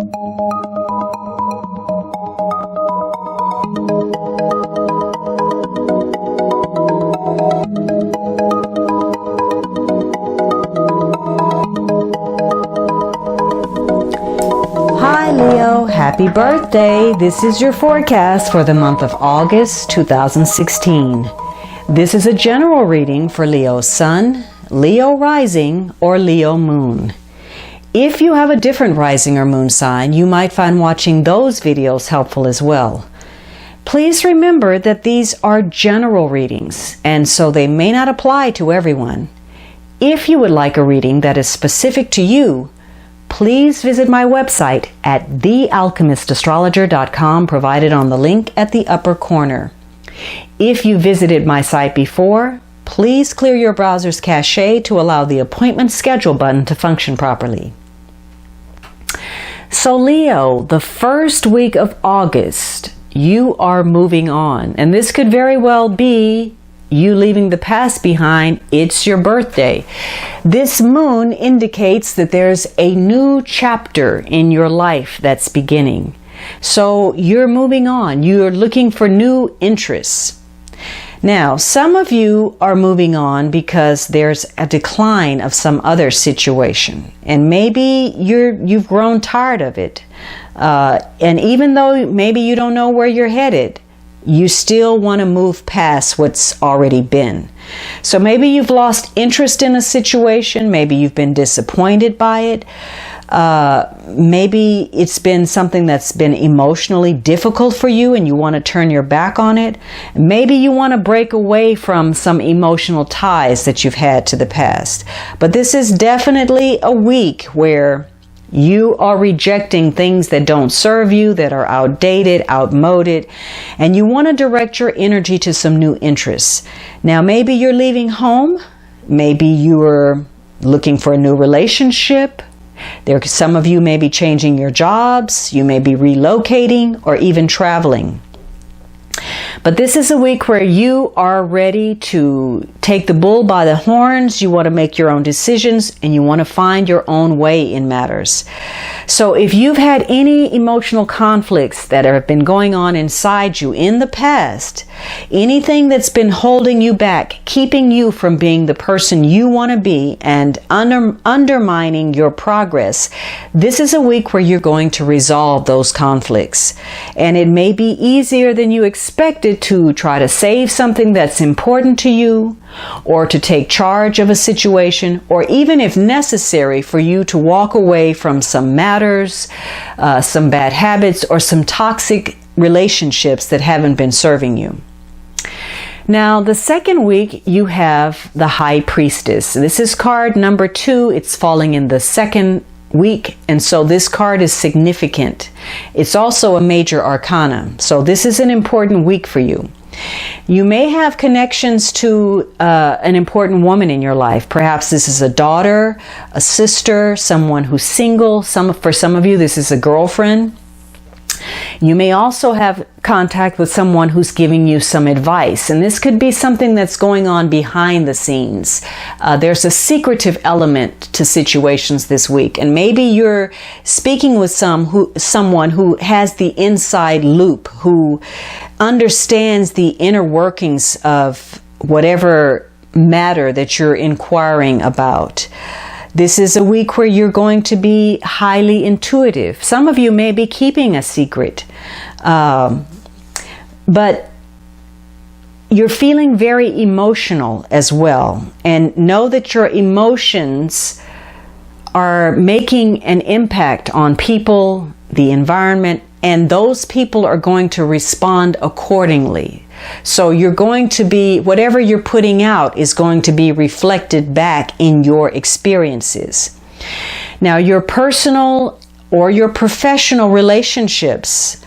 Hi Leo, happy birthday! This is your forecast for the month of August 2016. This is a general reading for Leo Sun, Leo Rising, or Leo Moon. If you have a different rising or moon sign, you might find watching those videos helpful as well. Please remember that these are general readings, and so they may not apply to everyone. If you would like a reading that is specific to you, please visit my website at thealchemistastrologer.com, provided on the link at the upper corner. If you visited my site before, please clear your browser's cache to allow the appointment schedule button to function properly. So Leo, the first week of August, you are moving on, and this could very well be you leaving the past behind. It's your birthday. This moon indicates that there's a new chapter in your life that's beginning. So you're moving on. You're looking for new interests. Now, some of you are moving on because there's a decline of some other situation, and maybe you've grown tired of it. And even though maybe you don't know where you're headed, you still want to move past what's already been. So maybe you've lost interest in a situation, maybe you've been disappointed by it, maybe it's been something that's been emotionally difficult for you and you want to turn your back on it. Maybe you want to break away from some emotional ties that you've had to the past. But this is definitely a week where you are rejecting things that don't serve you, that are outdated, outmoded, and you want to direct your energy to some new interests. Now, maybe you're leaving home. Maybe you're looking for a new relationship. Some of you may be changing your jobs. You may be relocating or even traveling. But this is a week where you are ready to take the bull by the horns. You want to make your own decisions and you want to find your own way in matters. So if you've had any emotional conflicts that have been going on inside you in the past, anything that's been holding you back, keeping you from being the person you want to be and undermining your progress, this is a week where you're going to resolve those conflicts. And it may be easier than you expected to try to save something that's important to you, or to take charge of a situation, or even if necessary for you to walk away from some matters, some bad habits, or some toxic relationships that haven't been serving you. Now, the second week you have the High Priestess. This is card number 2. It's falling in the second week, and so this card is significant. It's also a major arcana, so this is an important week for you. You may have connections to an important woman in your life. Perhaps this is a daughter, a sister, someone who's single. For some of you, this is a girlfriend. You may also have contact with someone who's giving you some advice, and this could be something that's going on behind the scenes. There's a secretive element to situations this week, and maybe you're speaking with someone who has the inside loop, who understands the inner workings of whatever matter that you're inquiring about. This is a week where you're going to be highly intuitive. Some of you may be keeping a secret, but you're feeling very emotional as well. And know that your emotions are making an impact on people, the environment, and those people are going to respond accordingly. So you're going to be, whatever you're putting out is going to be reflected back in your experiences. Now, your personal or your professional relationships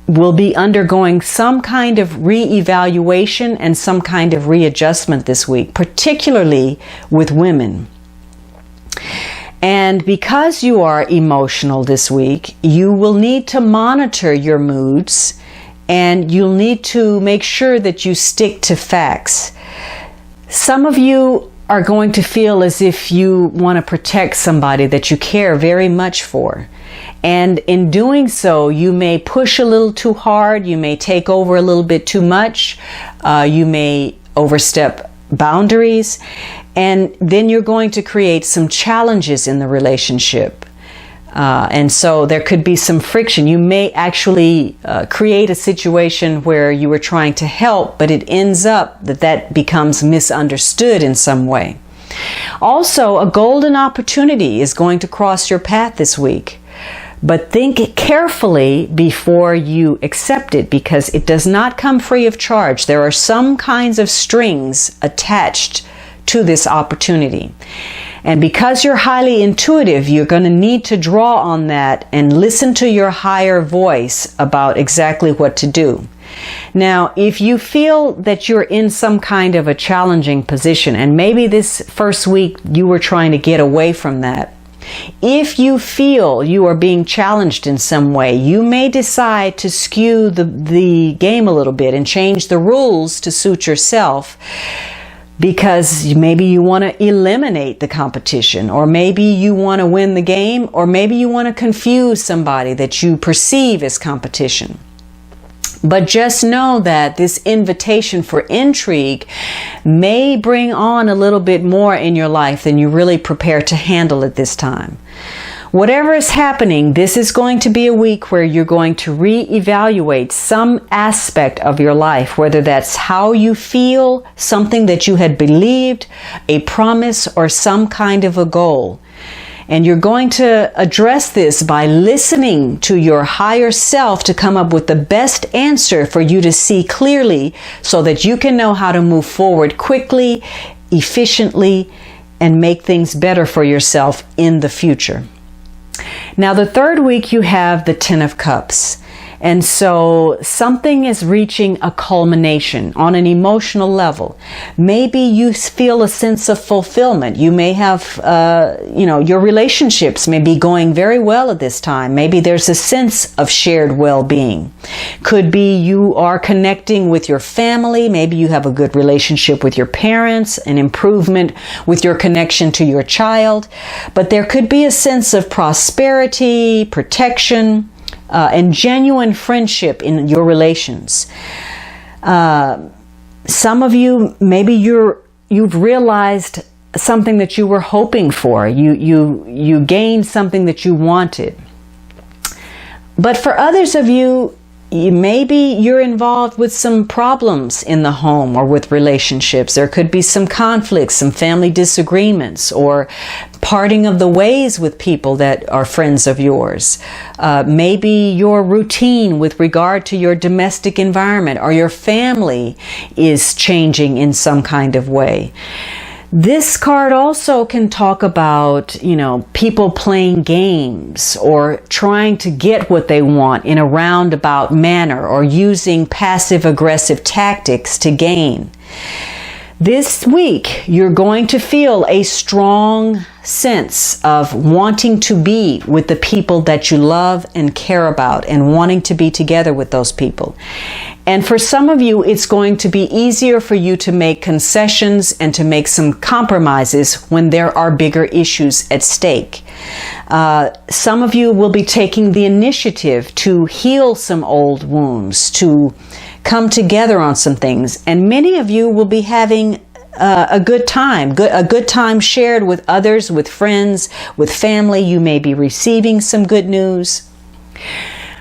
will be undergoing some kind of re-evaluation and some kind of readjustment this week, particularly with women. And because you are emotional this week, you will need to monitor your moods, and you'll need to make sure that you stick to facts. Some of you are going to feel as if you want to protect somebody that you care very much for. And in doing so, you may push a little too hard, you may take over a little bit too much, you may overstep boundaries, and then you're going to create some challenges in the relationship. And so there could be some friction. You may actually create a situation where you were trying to help, but it ends up that becomes misunderstood in some way. Also, a golden opportunity is going to cross your path this week. But think carefully before you accept it, because it does not come free of charge. There are some kinds of strings attached to this opportunity. And because you're highly intuitive, you're going to need to draw on that and listen to your higher voice about exactly what to do. Now, if you feel that you're in some kind of a challenging position, and maybe this first week you were trying to get away from that, if you feel you are being challenged in some way, you may decide to skew the game a little bit and change the rules to suit yourself, because maybe you want to eliminate the competition, or maybe you want to win the game, or maybe you want to confuse somebody that you perceive as competition. But just know that this invitation for intrigue may bring on a little bit more in your life than you're really prepared to handle at this time. Whatever is happening, this is going to be a week where you're going to reevaluate some aspect of your life, whether that's how you feel, something that you had believed, a promise, or some kind of a goal. And you're going to address this by listening to your higher self to come up with the best answer for you to see clearly, so that you can know how to move forward quickly, efficiently, and make things better for yourself in the future. Now, the third week you have the Ten of Cups. And so something is reaching a culmination on an emotional level. Maybe you feel a sense of fulfillment. You may have, your relationships may be going very well at this time. Maybe there's a sense of shared well-being. Could be you are connecting with your family. Maybe you have a good relationship with your parents, an improvement with your connection to your child. But there could be a sense of prosperity, protection, and genuine friendship in your relations. Some of you, maybe you've realized something that you were hoping for. You gained something that you wanted. But for others of you, maybe you're involved with some problems in the home or with relationships. There could be some conflicts, some family disagreements, or parting of the ways with people that are friends of yours. Maybe your routine with regard to your domestic environment or your family is changing in some kind of way. This card also can talk about, people playing games or trying to get what they want in a roundabout manner, or using passive-aggressive tactics to gain. This week, you're going to feel a strong sense of wanting to be with the people that you love and care about, and wanting to be together with those people. And for some of you, it's going to be easier for you to make concessions and to make some compromises when there are bigger issues at stake. Some of you will be taking the initiative to heal some old wounds, to come together on some things, and many of you will be having a good time shared with others, with friends, with family. You may be receiving some good news.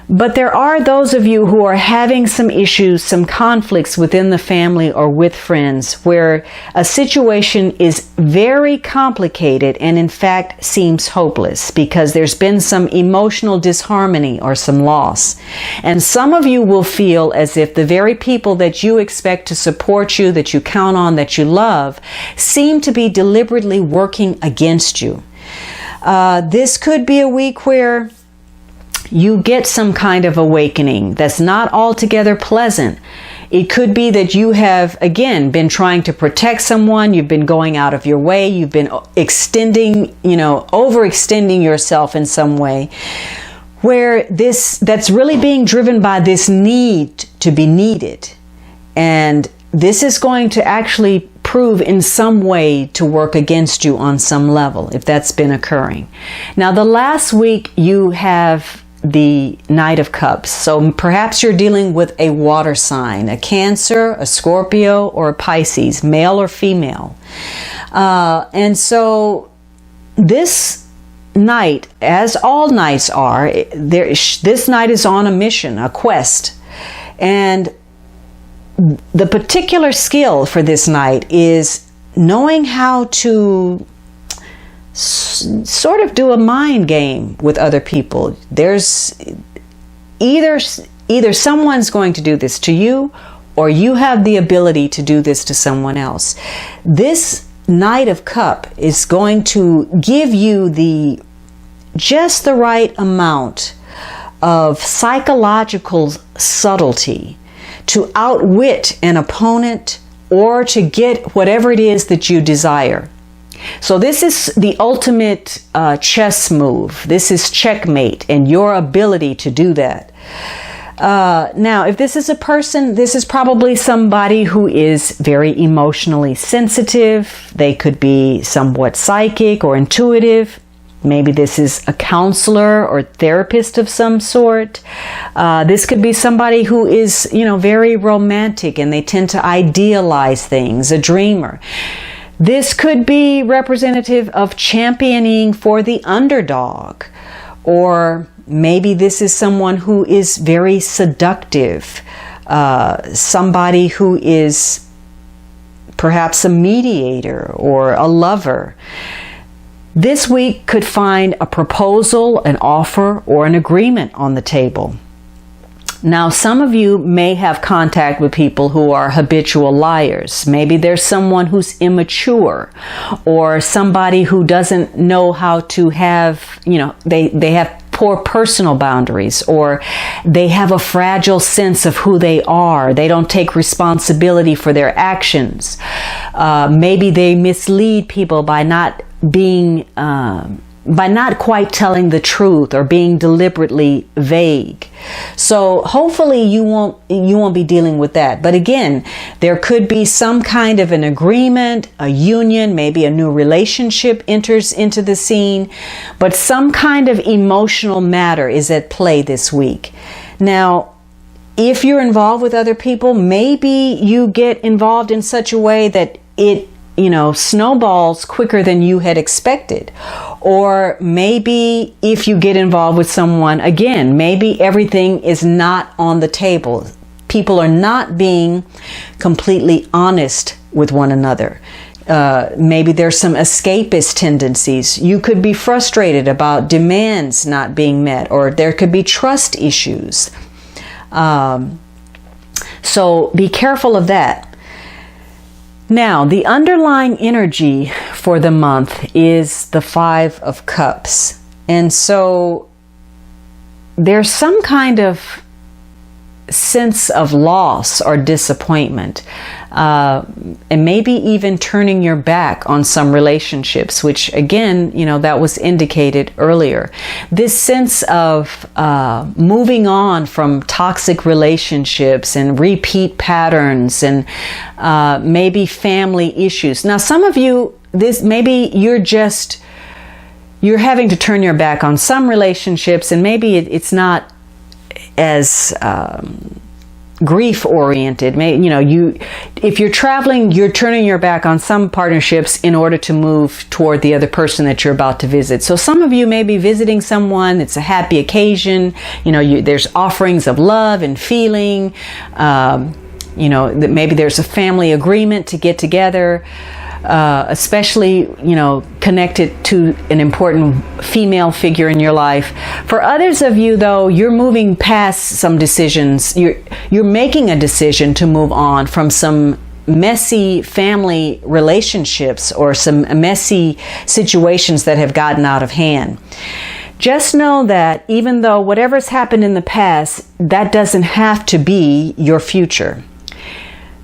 But there are those of you who are having some issues, some conflicts within the family or with friends, where a situation is very complicated and in fact seems hopeless because there's been some emotional disharmony or some loss. And some of you will feel as if the very people that you expect to support you, that you count on, that you love, seem to be deliberately working against you. This could be a week where you get some kind of awakening that's not altogether pleasant. It could be that you have, again, been trying to protect someone. You've been going out of your way. You've been overextending yourself in some way, where that's really being driven by this need to be needed. And this is going to actually prove in some way to work against you on some level, if that's been occurring. Now, the last week you have the Knight of Cups. So perhaps you're dealing with a water sign, a Cancer, a Scorpio, or a Pisces, male or female. And so this Knight, as all Knights are, this Knight is on a mission, a quest. And the particular skill for this Knight is knowing how to sort of do a mind game with other people. There's either someone's going to do this to you, or you have the ability to do this to someone else. This Knight of Cups is going to give you just the right amount of psychological subtlety to outwit an opponent or to get whatever it is that you desire. So this is the ultimate chess move. This is checkmate, and your ability to do that. Now, if this is a person, this is probably somebody who is very emotionally sensitive. They could be somewhat psychic or intuitive. Maybe this is a counselor or therapist of some sort. This could be somebody who is, very romantic, and they tend to idealize things, a dreamer. This could be representative of championing for the underdog, or maybe this is someone who is very seductive, somebody who is perhaps a mediator or a lover. This week could find a proposal, an offer, or an agreement on the table. Now, some of you may have contact with people who are habitual liars. Maybe there's someone who's immature, or somebody who doesn't know how to have, they have poor personal boundaries, or they have a fragile sense of who they are. They don't take responsibility for their actions. Maybe they mislead people by not quite telling the truth, or being deliberately vague. So hopefully you won't be dealing with that. But again, there could be some kind of an agreement, a union, maybe a new relationship enters into the scene, but some kind of emotional matter is at play this week. Now, if you're involved with other people, maybe you get involved in such a way that it snowballs quicker than you had expected. Or maybe if you get involved with someone, again, maybe everything is not on the table. People are not being completely honest with one another. Maybe there's some escapist tendencies. You could be frustrated about demands not being met, or there could be trust issues. So be careful of that. Now, the underlying energy for the month is the Five of Cups. And so there's some kind of sense of loss or disappointment, and maybe even turning your back on some relationships, which again, that was indicated earlier. This sense of moving on from toxic relationships and repeat patterns, and maybe family issues. Now, some of you, maybe you're having to turn your back on some relationships, and maybe it's not as grief oriented. If you're traveling, you're turning your back on some partnerships in order to move toward the other person that you're about to visit. So some of you may be visiting someone. It's a happy occasion. There's offerings of love and feeling. That maybe there's a family agreement to get together. Especially, connected to an important female figure in your life. For others of you, though, you're moving past some decisions. You're making a decision to move on from some messy family relationships or some messy situations that have gotten out of hand. Just know that even though whatever's happened in the past, that doesn't have to be your future.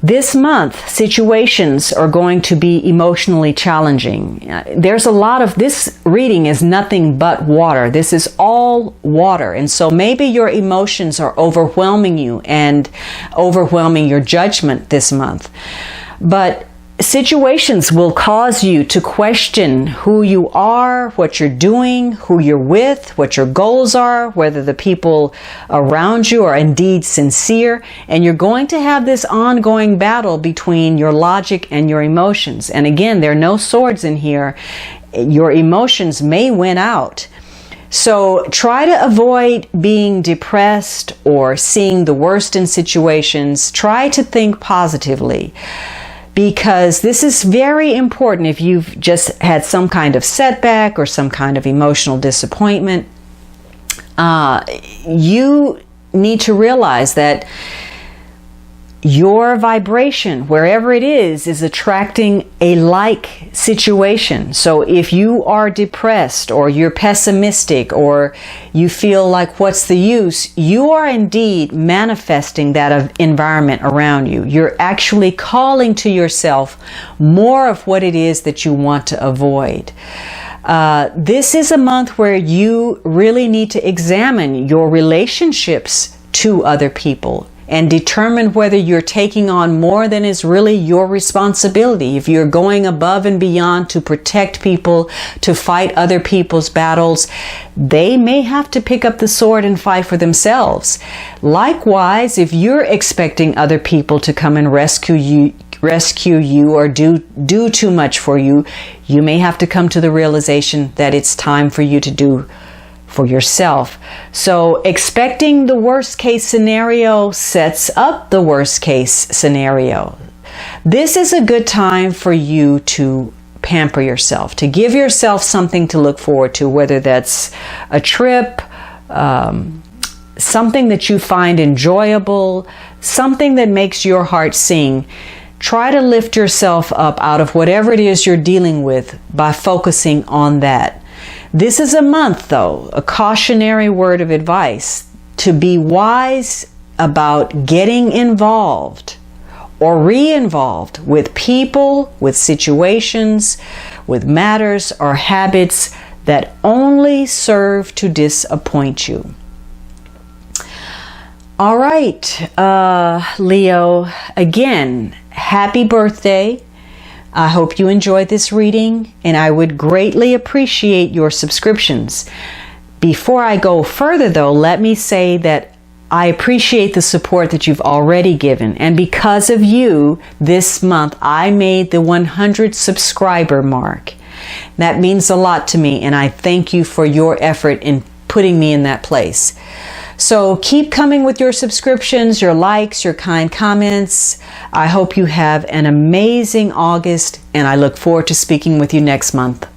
This month, situations are going to be emotionally challenging. There's a lot of, this reading is nothing but water. This is all water. And so maybe your emotions are overwhelming you and overwhelming your judgment this month. But situations will cause you to question who you are, what you're doing, who you're with, what your goals are, whether the people around you are indeed sincere. And you're going to have this ongoing battle between your logic and your emotions. And again, there are no swords in here. Your emotions may win out. So try to avoid being depressed or seeing the worst in situations. Try to think positively, because this is very important if you've just had some kind of setback or some kind of emotional disappointment. You need to realize that your vibration, wherever it is attracting a like situation. So if you are depressed or you're pessimistic or you feel like what's the use, you are indeed manifesting that environment around you. You're actually calling to yourself more of what it is that you want to avoid. This is a month where you really need to examine your relationships to other people and determine whether you're taking on more than is really your responsibility. If you're going above and beyond to protect people, to fight other people's battles, they may have to pick up the sword and fight for themselves. Likewise, if you're expecting other people to come and rescue you or do too much for you, you may have to come to the realization that it's time for you to do for yourself. So expecting the worst case scenario sets up the worst case scenario. This is a good time for you to pamper yourself, to give yourself something to look forward to, whether that's a trip, something that you find enjoyable, something that makes your heart sing. Try to lift yourself up out of whatever it is you're dealing with by focusing on that. This is a month, though, a cautionary word of advice, to be wise about getting involved or re-involved with people, with situations, with matters or habits that only serve to disappoint you. All right, Leo, again, happy birthday. I hope you enjoyed this reading, and I would greatly appreciate your subscriptions. Before I go further, though, let me say that I appreciate the support that you've already given. And because of you, this month, I made the 100 subscriber mark. That means a lot to me, and I thank you for your effort in putting me in that place. So keep coming with your subscriptions, your likes, your kind comments. I hope you have an amazing August, and I look forward to speaking with you next month.